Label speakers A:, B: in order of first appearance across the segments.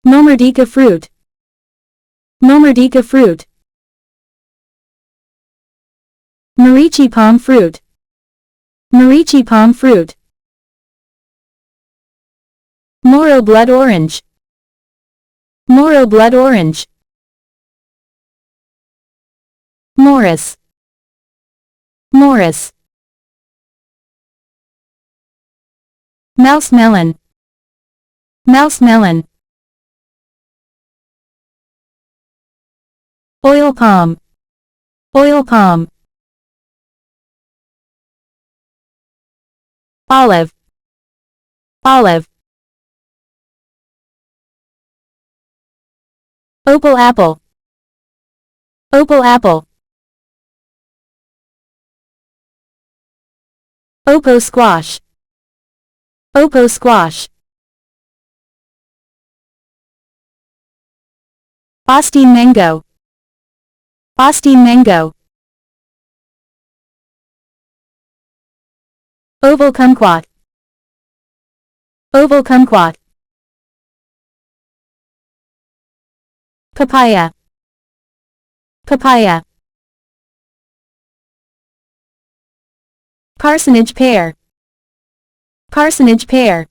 A: Momordica fruit. Momordica fruit. Morichi palm fruit. Morichi palm fruit. Moro blood orange. Moro blood orange. Morris. Morris. Mouse melon. Mouse melon. Oil palm. Oil palm. Olive. Olive. Opal apple. Opal apple. Oppo squash. Oppo squash. Austin mango. Austin mango. Oval kumquat. Oval kumquat. Papaya. Papaya. Parsonage pear. Parsonage pear.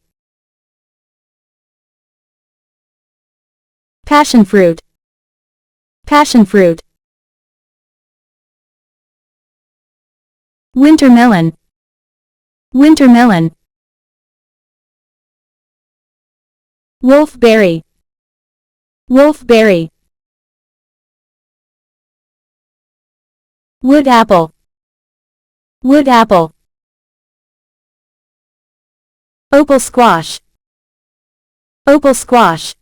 A: Passion fruit. Passion fruit. Winter melon. Winter melon. Wolfberry. Wolfberry. Wood apple. Wood apple. Opal squash. Opal squash.